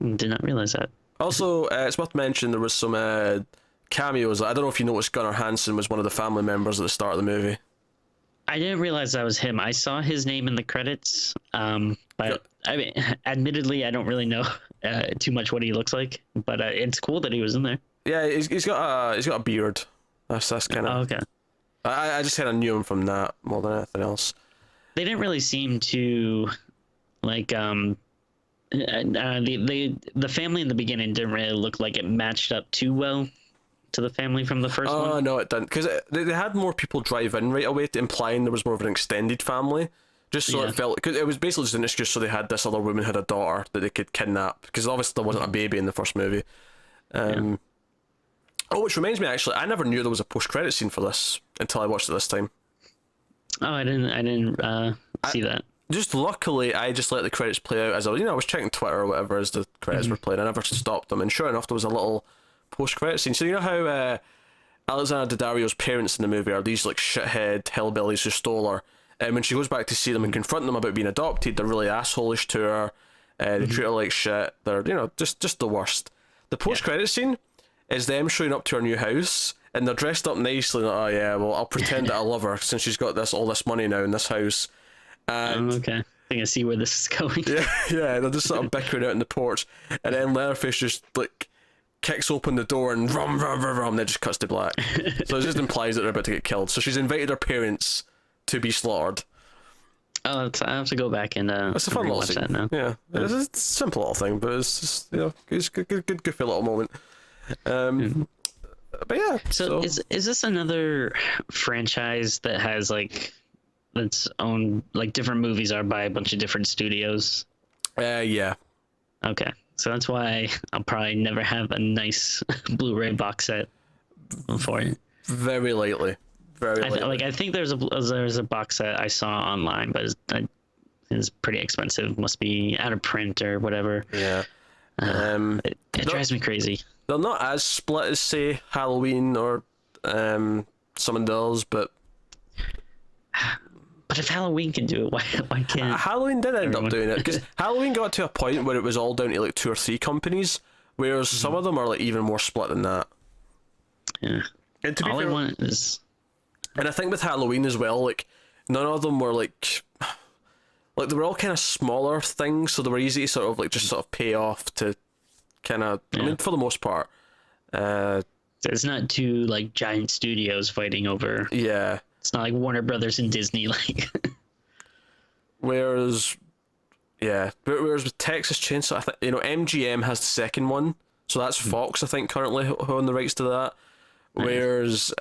Did not realize that. Also, it's worth mentioning there was some cameos. I don't know if you noticed Gunnar Hansen was one of the family members at the start of the movie. I didn't realize that was him. I saw his name in the credits, but I mean, admittedly, I don't really know too much what he looks like. But it's cool that he was in there. Yeah, he's got a beard. That's kind of okay. I just kind of knew him from that more than anything else. They didn't really seem to like the family in the beginning didn't really look like it matched up too well to the family from the first one. Oh no, it didn't, because they had more people drive in right away, implying there was more of an extended family. Just so it felt, because it was basically just an excuse so they had this other woman had a daughter that they could kidnap, because obviously there wasn't a baby in the first movie. Oh, which reminds me, actually, I never knew there was a post-credit scene for this until I watched it this time. Oh, I didn't see that. Just luckily, I just let the credits play out as I was checking Twitter or whatever as the credits were playing. I never stopped them, and sure enough, there was a little post-credit scene. So you know how Alexander Daddario's parents in the movie are these like shithead hillbillies who stole her, and when she goes back to see them and confront them about being adopted, they're really assholish to her. They treat her like shit. They're just the worst. The post-credit scene is them showing up to her new house, and they're dressed up nicely. Like, oh yeah, well I'll pretend that I love her since she's got all this money now in this house. And okay, I think I see where this is going. yeah, they're just sort of bickering out in the porch, and then Leatherface just like kicks open the door and rum, then just cuts to black. So it just implies that they're about to get killed. So she's invited her parents to be slaughtered. Oh, I have to go back and it's a fun little watch scene. that now. Yeah, it's a simple little thing, but it's just it's a good goofy little moment. But yeah. So is this another franchise that has like its own, like different movies are by a bunch of different studios? Yeah. Okay, so that's why I'll probably never have a nice Blu-ray box set for it. Very lightly. I think there's a box set I saw online, but it's pretty expensive. Must be out of print or whatever. Yeah. It drives me crazy. They're not as split as say Halloween or Summoned Dolls, but if Halloween can do it, why can't Halloween did end up doing it, because Halloween got to a point where it was all down to like 2 or 3 companies, whereas some of them are like even more split than that. Yeah. And to be all fair, I want is, and I think with Halloween as well, like none of them were like they were all kind of smaller things, so they were easy to sort of pay off to kind of. I mean, for the most part. It's not two like giant studios fighting over. Yeah. It's not like Warner Brothers and Disney, like. Whereas, Yeah, but whereas with Texas Chainsaw, I think MGM has the second one, so that's Fox, I think, currently who own the rights to that. Whereas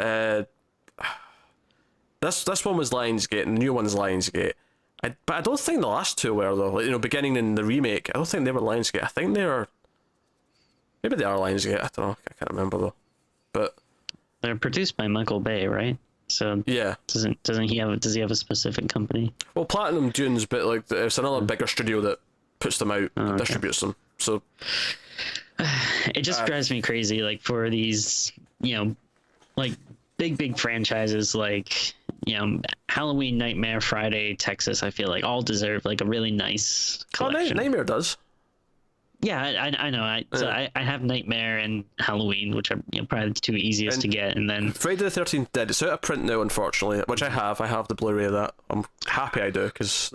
this one was Lionsgate, and the new one's Lionsgate. But I don't think the last two were though. Like, beginning in the remake, I don't think they were Lionsgate. I think they are. Maybe they are Lionsgate. I don't know. I can't remember though. But they're produced by Michael Bay, right? So yeah, does he have a specific company? Well, Platinum Dunes, but like it's another bigger studio that puts them out, and distributes them. So it just drives me crazy. Like for these, like big franchises, like Halloween, Nightmare, Friday, Texas. I feel like all deserve like a really nice collection. Nightmare does. Yeah, I know. So I have Nightmare and Halloween, which are probably the two easiest to get, and then Friday the 13th Dead. It's out of print now, unfortunately, which I have. I have the Blu-ray of that. I'm happy I do, because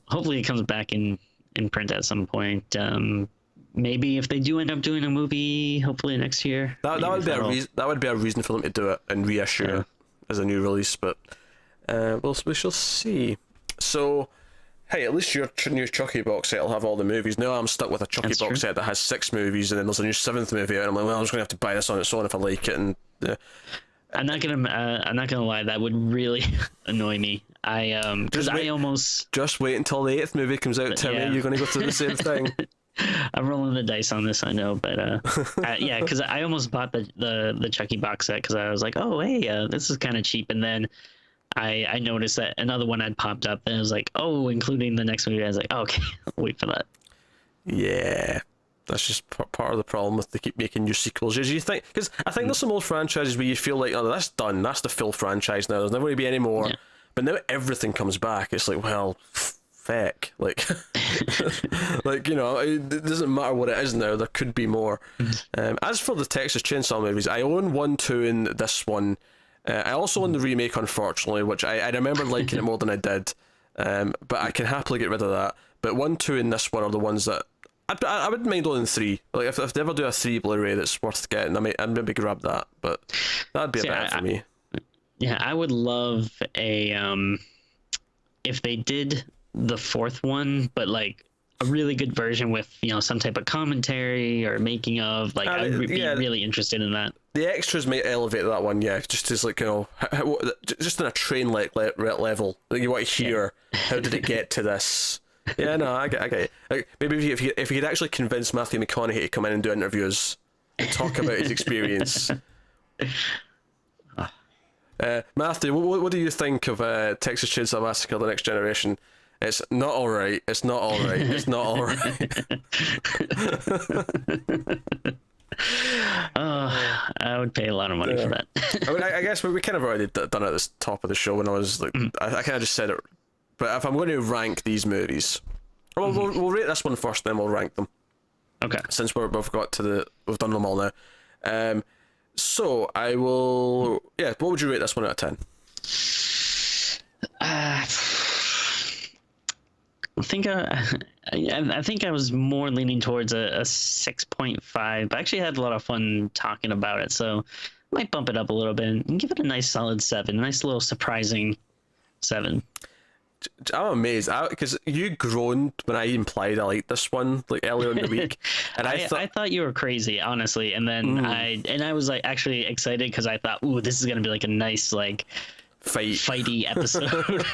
hopefully it comes back in print at some point. Maybe if they do end up doing a movie, hopefully next year. That would be a reason for them to do it and reissue as a new release. But we shall see. So. Hey, at least your new Chucky box set will have all the movies. Now I'm stuck with a Chucky box set that has 6 movies, and then there's a new 7th movie out, and I'm like, well, I'm just gonna have to buy this on its own if I like it. And I'm not gonna lie, that would really annoy me. Because I almost just wait until the 8th movie comes out, Timmy. You're gonna go through the same thing. I'm rolling the dice on this, I know, but because I almost bought the Chucky box set because I was like, oh hey, this is kind of cheap, and then I noticed that another one had popped up, and I was like, oh, including the next movie. I was like, oh, okay, I'll wait for that. Yeah, that's just part of the problem with they keep making new sequels. Is you think, because I think there's some old franchises where you feel like, oh, that's done, that's the full franchise now. There's never going to be any more. Yeah. But now everything comes back. It's like, well, feck, like, like it doesn't matter what it is now. There could be more. As for the Texas Chainsaw movies, I own 1, 2, and this one. I also own the remake, unfortunately, which I remember liking it more than I did, but I can happily get rid of that. But 1, 2, and this one are the ones that I wouldn't mind owning 3. Like if they ever do a 3 Blu-ray that's worth getting, I'd maybe grab that. But that'd be a bit for me. Yeah, I would love a if they did the 4th one, but like a really good version with some type of commentary or making of. Like I would be really interested in that. The extras might elevate that one, just as like just on a train level. Like you want to hear how did it get to this. Yeah, no, I get it. Like, maybe if you could actually convince Matthew McConaughey to come in and do interviews and talk about his experience. Matthew, what do you think of Texas Chainsaw Massacre: The Next Generation? It's not all right. It's not all right. It's not all right. I would pay a lot of money for that. I mean, I guess we kind of already done it at the top of the show when I was like, I kind of just said it. But if I'm going to rank these movies, we'll rate this one first, then we'll rank them. Okay. Since we've done them all now. So I will. Yeah. What would you rate this one out of 10? I think I was more leaning towards a 6.5, but I actually had a lot of fun talking about it, so I might bump it up a little bit and give it a nice solid 7, a nice little surprising 7. I'm amazed because you groaned when I implied I liked this one like earlier in the week, and I thought you were crazy, honestly, and then I was like actually excited because I thought, ooh, this is gonna be like a nice like fighty episode.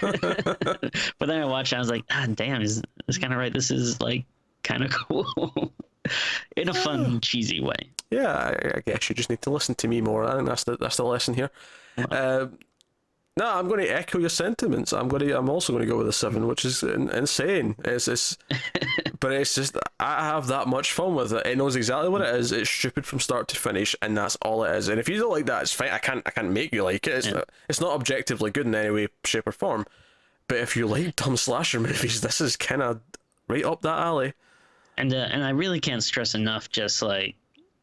But then I watched it, I was like, damn, is kind of right. This is like kind of cool in a fun, cheesy way. Yeah, I guess you just need to listen to me more. I think that's the lesson here. No, I'm going to echo your sentiments. I'm also going to go with a 7, which is insane. It's but it's just I have that much fun with it. It knows exactly what it is. It's stupid from start to finish, and that's all it is. And if you don't like that, it's fine. I can't make you like it. It's not objectively good in any way, shape, or form. But if you like dumb slasher movies, this is kind of right up that alley. And I really can't stress enough just like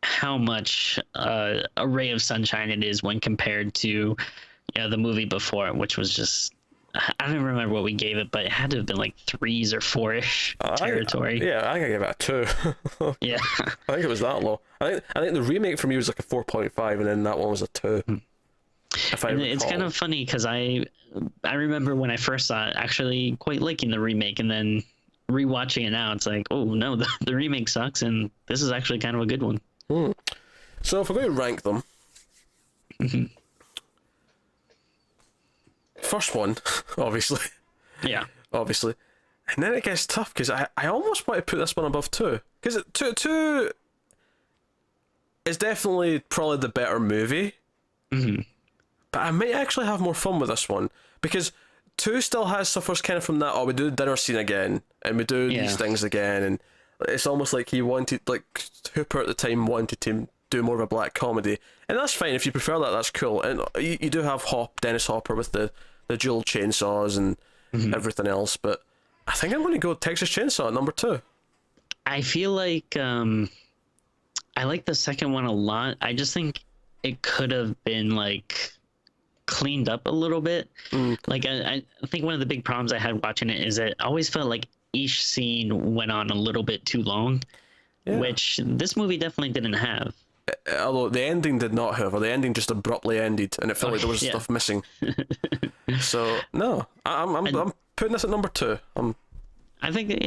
how much a ray of sunshine it is when compared to the movie before, which was just, I don't even remember what we gave it, but it had to have been like 3s or 4-ish territory. I think I gave it a 2. Yeah. I think it was that low. I think the remake for me was like a 4.5, and then that one was a 2. If I And recall. it's kind of funny because I remember when I first saw it, actually quite liking the remake, and then rewatching it now, it's like, oh no, the remake sucks, and this is actually kind of a good one. So if we're going to rank them, first one, obviously. Yeah. Obviously. And then it gets tough because I almost want to put this one above 2. Because 2 is definitely probably the better movie. But I might actually have more fun with this one. Because 2 still suffers kind of from that, we do the dinner scene again. And we do these things again. And it's almost like Hooper at the time wanted to do more of a black comedy. And that's fine. If you prefer that, that's cool. And you do have Dennis Hopper with the dual chainsaws and everything else. But I think I'm going to go Texas Chainsaw at number 2. I feel like I like the second one a lot. I just think it could have been like cleaned up a little bit. Like I think one of the big problems I had watching it is it always felt like each scene went on a little bit too long, which this movie definitely didn't have. Although the ending did not, however. The ending just abruptly ended, and it felt like there was stuff missing. So no, I'm putting this at number 2. I think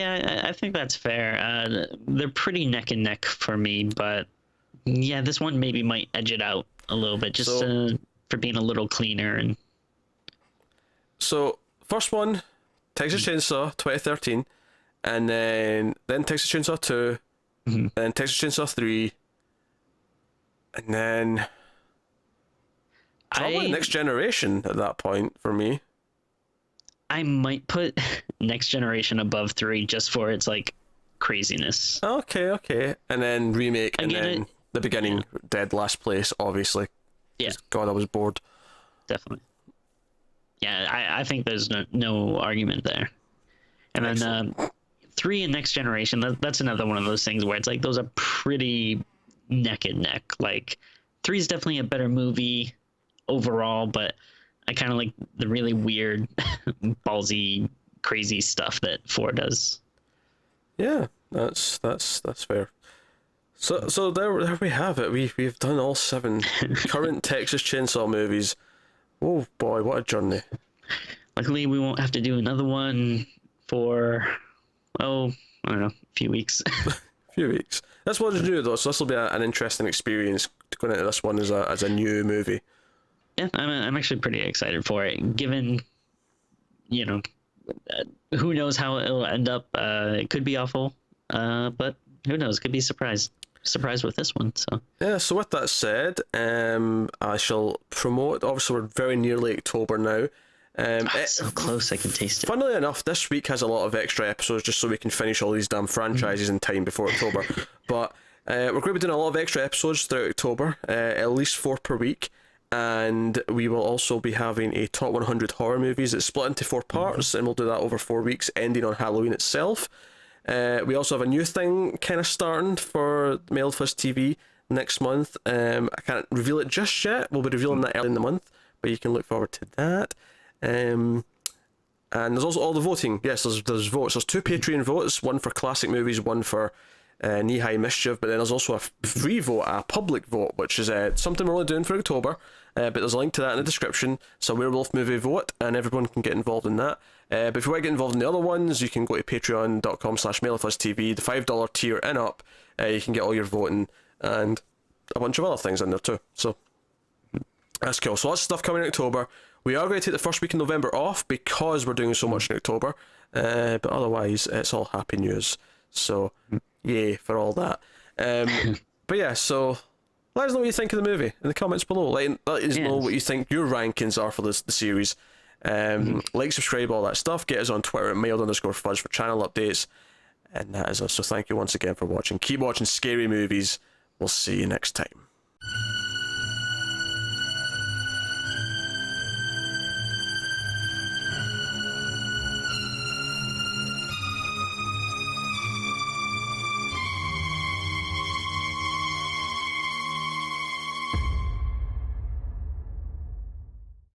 that's fair. They're pretty neck and neck for me, but yeah, this one maybe might edge it out a little bit, just for being a little cleaner. And so first one, Texas Chainsaw 2013, and then Texas Chainsaw 2, then Texas Chainsaw 3, and then probably Next Generation at that point for me. I might put Next Generation above 3 just for its like craziness. Okay. And then remake, and then the beginning, dead last place, obviously. Yeah. God, I was bored. Definitely. Yeah, I think there's no argument there. And then 3 and Next Generation, that's another one of those things where it's like those are pretty neck and neck. Like 3 is definitely a better movie overall, but I kind of like the really weird, ballsy, crazy stuff that 4 does. Yeah, that's fair. So there we have it. We've done all 7 current Texas Chainsaw movies. Oh boy, what a journey! Luckily, we won't have to do another one for I don't know, a few weeks. That's what to do though. So this will be an interesting experience going into this one as a new movie. Yeah, I'm actually pretty excited for it. Given, who knows how it'll end up. It could be awful, but who knows? Could be surprised with this one. So yeah. So with that said, I shall promote. Obviously, we're very nearly October now. It's so close, I can taste it. Funnily enough, this week has a lot of extra episodes just so we can finish all these damn franchises in time before October. But we're going to be doing a lot of extra episodes throughout October, at least 4 per week. And we will also be having a top 100 horror movies that's split into 4 parts, and we'll do that over 4 weeks, ending on Halloween itself. We also have a new thing kind of starting for Mailed Fuzz TV next month. I can't reveal it just yet. We'll be revealing that early in the month, but you can look forward to that. And there's also all the voting. Yes, there's votes. There's 2 Patreon votes, one for classic movies, one for Knee-High Mischief, but then there's also a free vote, a public vote, which is something we're only doing for October, but there's a link to that in the description. It's a werewolf movie vote, and everyone can get involved in that. But if you want to get involved in the other ones, you can go to patreon.com/MailFuzzTV, the $5 tier and up. You can get all your voting and a bunch of other things in there too. So that's cool. So lots of stuff coming in October. We are going to take the first week in November off because we're doing so much in October, but otherwise it's all happy news. So yay for all that. But yeah, so let us know what you think of the movie in the comments below. Let us know what you think your rankings are for the series. Like, subscribe, all that stuff. Get us on Twitter at mailed_fuzz for channel updates. And that is us. So thank you once again for watching. Keep watching scary movies. We'll see you next time.